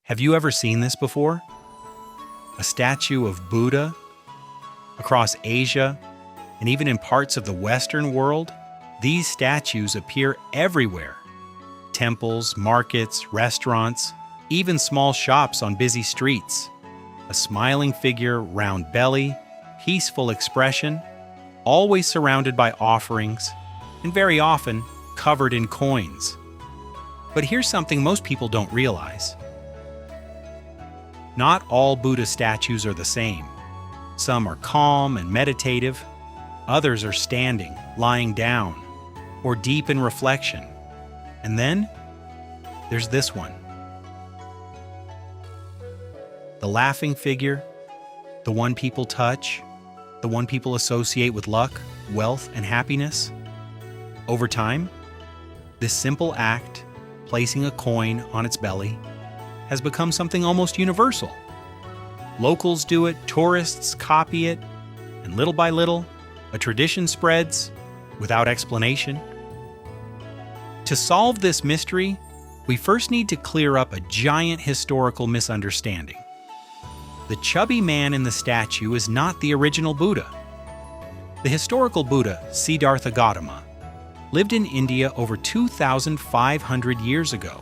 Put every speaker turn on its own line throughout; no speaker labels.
Have you ever seen this before? A statue of Buddha? Across Asia, and even in parts of the Western world, these statues appear everywhere. Temples, markets, restaurants, even small shops on busy streets. A smiling figure, round belly, peaceful expression, always surrounded by offerings, and very often covered in coins. But here's something most people don't realize. Not all Buddha statues are the same. Some are calm and meditative, others are standing, lying down, or deep in reflection. And then there's this one. The laughing figure, the one people touch, the one people associate with luck, wealth, and happiness. Over time, this simple act, placing a coin on its belly, has become something almost universal. Locals do it, tourists copy it, and little by little, a tradition spreads without explanation. To solve this mystery, we first need to clear up a giant historical misunderstanding. The chubby man in the statue is not the original Buddha. The historical Buddha, Siddhartha Gautama, lived in India over 2,500 years ago.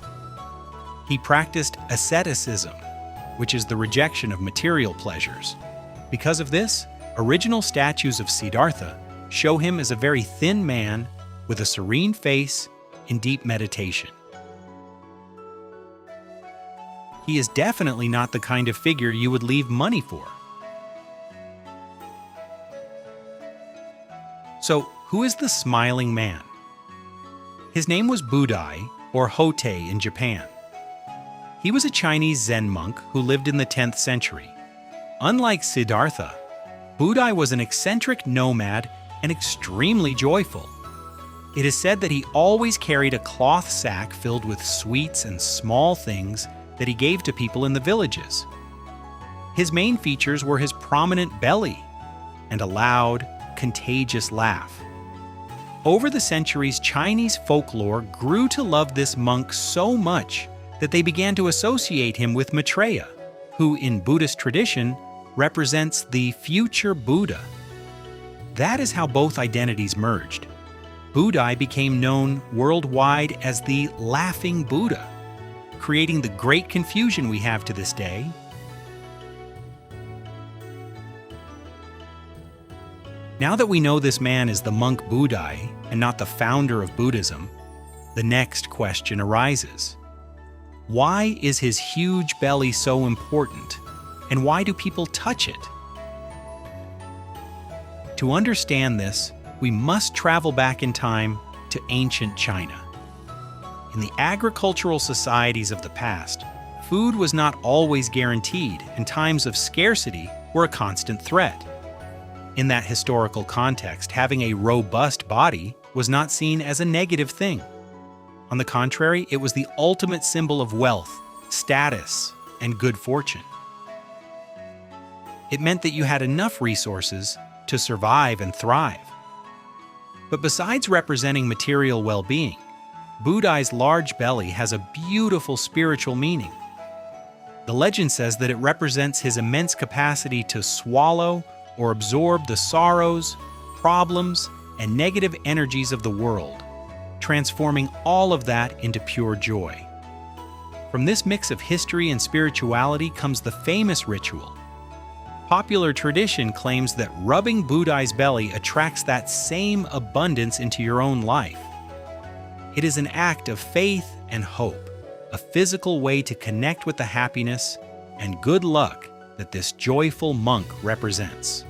He practiced asceticism, which is the rejection of material pleasures. Because of this, original statues of Siddhartha show him as a very thin man with a serene face in deep meditation. He is definitely not the kind of figure you would leave money for. So, who is the smiling man? His name was Budai, or Hotei in Japan. He was a Chinese Zen monk who lived in the 10th century. Unlike Siddhartha, Budai was an eccentric nomad and extremely joyful. It is said that he always carried a cloth sack filled with sweets and small things that he gave to people in the villages. His main features were his prominent belly and a loud, contagious laugh. Over the centuries, Chinese folklore grew to love this monk so much that they began to associate him with Maitreya, who in Buddhist tradition represents the future Buddha. That is how both identities merged. Budai became known worldwide as the Laughing Buddha, creating the great confusion we have to this day. Now that we know this man is the monk Budai and not the founder of Buddhism, the next question arises. Why is his huge belly so important, and why do people touch it? To understand this, we must travel back in time to ancient China. In the agricultural societies of the past, food was not always guaranteed, and times of scarcity were a constant threat. In that historical context, having a robust body was not seen as a negative thing. On the contrary, it was the ultimate symbol of wealth, status, and good fortune. It meant that you had enough resources to survive and thrive. But besides representing material well-being, Budai's large belly has a beautiful spiritual meaning. The legend says that it represents his immense capacity to swallow or absorb the sorrows, problems, and negative energies of the world, transforming all of that into pure joy. From this mix of history and spirituality comes the famous ritual. Popular tradition claims that rubbing Budai's belly attracts that same abundance into your own life. It is an act of faith and hope, a physical way to connect with the happiness and good luck that this joyful monk represents.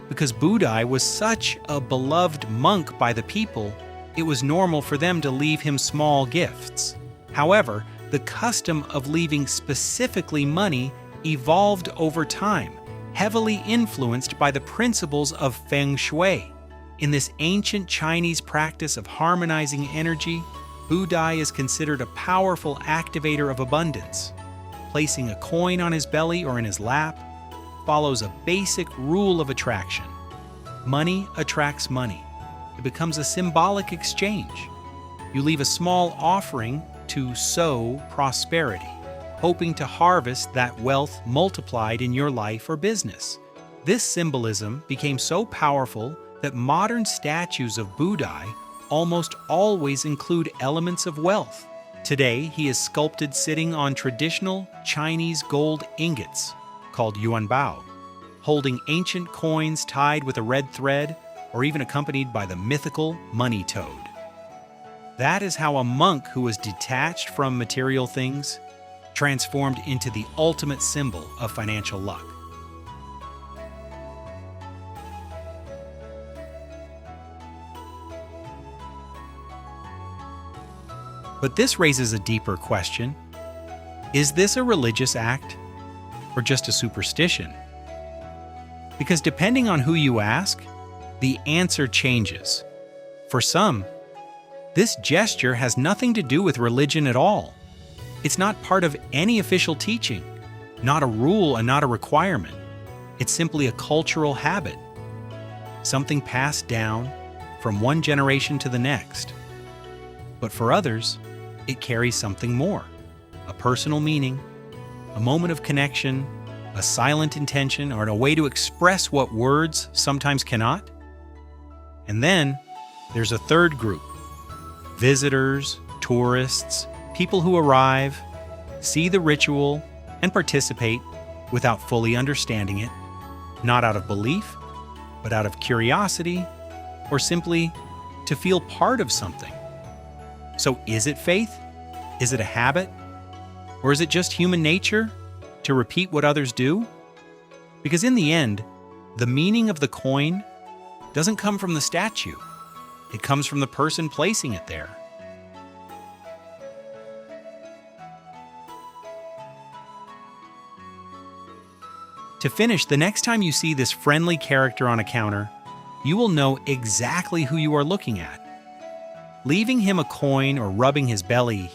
Because Budai was such a beloved monk by the people, it was normal for them to leave him small gifts. However, the custom of leaving specifically money evolved over time, heavily influenced by the principles of Feng Shui. In this ancient Chinese practice of harmonizing energy, Budai is considered a powerful activator of abundance. Placing a coin on his belly or in his lap follows a basic rule of attraction. Money attracts money. It becomes a symbolic exchange. you leave a small offering to sow prosperity, hoping to harvest that wealth multiplied in your life or business. This symbolism became so powerful that modern statues of Buddha almost always include elements of wealth. Today, he is sculpted sitting on traditional Chinese gold ingots called yuanbao, holding ancient coins tied with a red thread or even accompanied by the mythical money toad. That is how a monk who was detached from material things transformed into the ultimate symbol of financial luck. But this raises a deeper question. Is this a religious act or just a superstition? Because depending on who you ask, the answer changes. For some, this gesture has nothing to do with religion at all. It's not part of any official teaching, not a rule and not a requirement. It's simply a cultural habit, something passed down from one generation to the next. But for others, it carries something more, a personal meaning, a moment of connection, a silent intention, or a way to express what words sometimes cannot. And then there's a third group. Visitors, tourists, people who arrive, see the ritual, and participate without fully understanding it, not out of belief, but out of curiosity, or simply to feel part of something. So is it faith? Is it a habit? Or is it just human nature to repeat what others do? Because in the end, the meaning of the coin doesn't come from the statue. It comes from the person placing it there. To finish, the next time you see this friendly character on a counter, you will know exactly who you are looking at. Leaving him a coin or rubbing his belly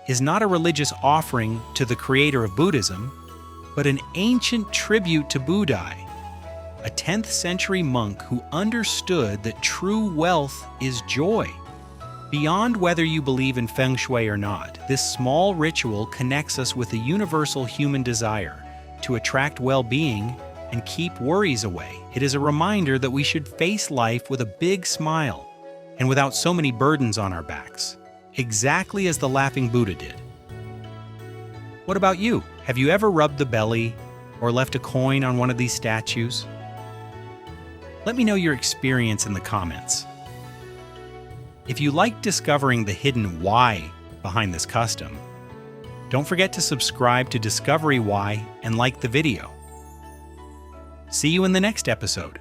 is not a religious offering to the creator of Buddhism, but an ancient tribute to Buddha, a 10th century monk who understood that true wealth is joy. Beyond whether you believe in feng shui or not, this small ritual connects us with the universal human desire to attract well-being and keep worries away. It is a reminder that we should face life with a big smile and without so many burdens on our backs, exactly as the laughing Buddha did. What about you? Have you ever rubbed the belly or left a coin on one of these statues? Let me know your experience in the comments. If you like discovering the hidden why behind this custom, don't forget to subscribe to Discovery Why and like the video. See you in the next episode.